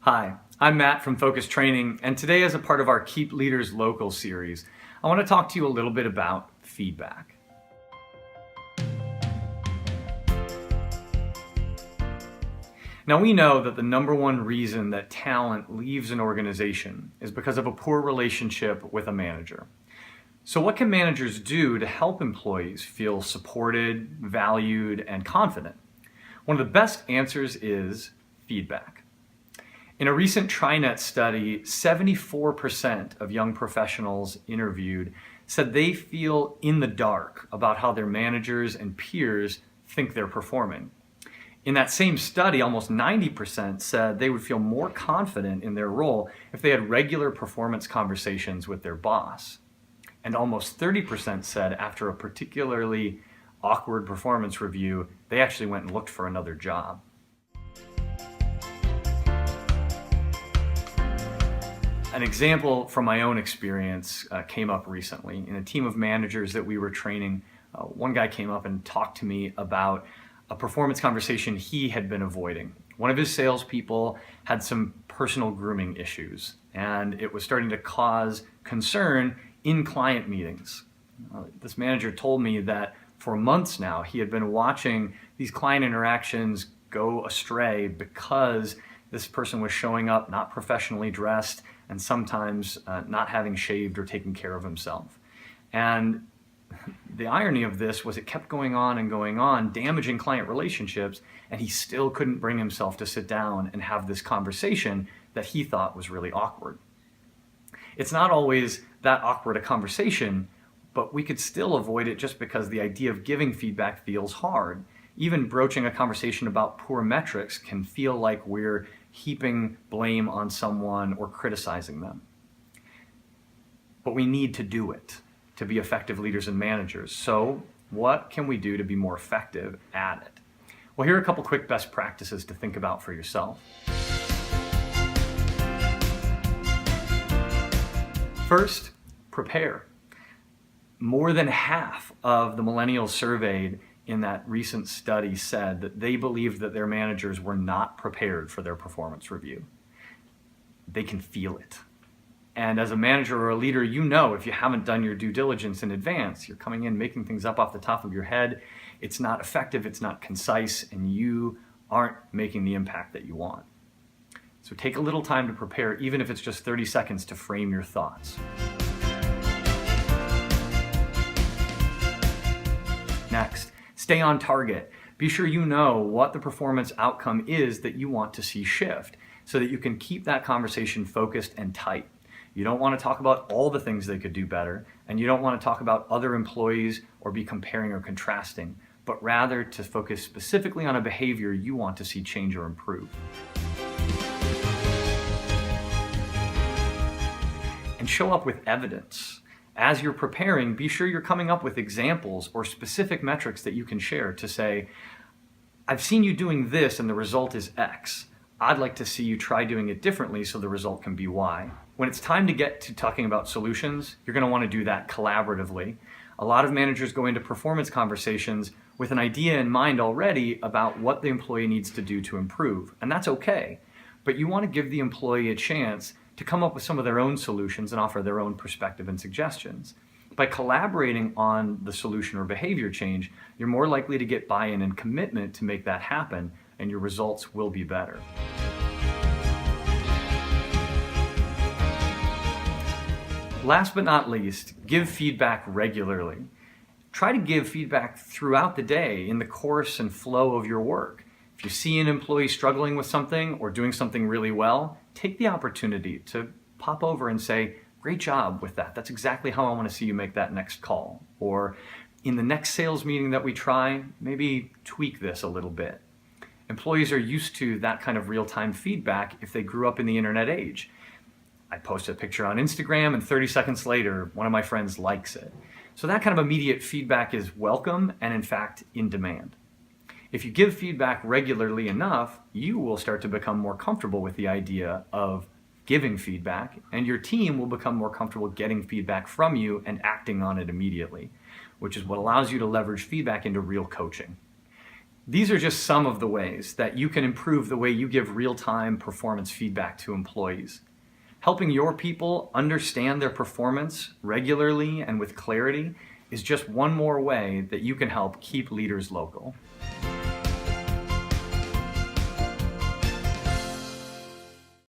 Hi, I'm Matt from Focus Training, and today as a part of our Keep Leaders Local series, I want to talk to you a little bit about feedback. Now we know that the number one reason that talent leaves an organization is because of a poor relationship with a manager. So what can managers do to help employees feel supported, valued, and confident? One of the best answers is feedback. In a recent TriNet study, 74% of young professionals interviewed said they feel in the dark about how their managers and peers think they're performing. In that same study, almost 90% said they would feel more confident in their role if they had regular performance conversations with their boss. And almost 30% said after a particularly awkward performance review, they actually went and looked for another job. An example from my own experience came up recently. In a team of managers that we were training, one guy came up and talked to me about a performance conversation he had been avoiding. One of his salespeople had some personal grooming issues, and it was starting to cause concern in client meetings. This manager told me that for months now, he had been watching these client interactions go astray because this person was showing up not professionally dressed and sometimes not having shaved or taken care of himself. And the irony of this was it kept going on, damaging client relationships, and he still couldn't bring himself to sit down and have this conversation that he thought was really awkward. It's not always that awkward a conversation, but we could still avoid it just because the idea of giving feedback feels hard. Even broaching a conversation about poor metrics can feel like we're heaping blame on someone or criticizing them. But we need to do it to be effective leaders and managers. So what can we do to be more effective at it? Well, here are a couple quick best practices to think about for yourself. First, prepare. More than half of the millennials surveyed in that recent study said that they believed that their managers were not prepared for their performance review. They can feel it. And as a manager or a leader, you know if you haven't done your due diligence in advance, you're coming in making things up off the top of your head, it's not effective, it's not concise, and you aren't making the impact that you want. So take a little time to prepare, even if it's just 30 seconds to frame your thoughts. Next, stay on target. Be sure you know what the performance outcome is that you want to see shift so that you can keep that conversation focused and tight. You don't want to talk about all the things they could do better, and you don't want to talk about other employees or be comparing or contrasting, but rather to focus specifically on a behavior you want to see change or improve. And show up with evidence. As you're preparing, be sure you're coming up with examples or specific metrics that you can share to say, I've seen you doing this and the result is X. I'd like to see you try doing it differently so the result can be Y. When it's time to get to talking about solutions, you're going to want to do that collaboratively. A lot of managers go into performance conversations with an idea in mind already about what the employee needs to do to improve, and that's okay. But you want to give the employee a chance to come up with some of their own solutions and offer their own perspective and suggestions. By collaborating on the solution or behavior change, you're more likely to get buy-in and commitment to make that happen, and your results will be better. Last but not least, give feedback regularly. Try to give feedback throughout the day in the course and flow of your work. If you see an employee struggling with something or doing something really well, take the opportunity to pop over and say, great job with that. That's exactly how I want to see you make that next call. Or in the next sales meeting that we try, maybe tweak this a little bit. Employees are used to that kind of real-time feedback if they grew up in the internet age. I post a picture on Instagram and 30 seconds later, one of my friends likes it. So that kind of immediate feedback is welcome and in fact in demand. If you give feedback regularly enough, you will start to become more comfortable with the idea of giving feedback, and your team will become more comfortable getting feedback from you and acting on it immediately, which is what allows you to leverage feedback into real coaching. These are just some of the ways that you can improve the way you give real-time performance feedback to employees. Helping your people understand their performance regularly and with clarity is just one more way that you can help keep leaders local.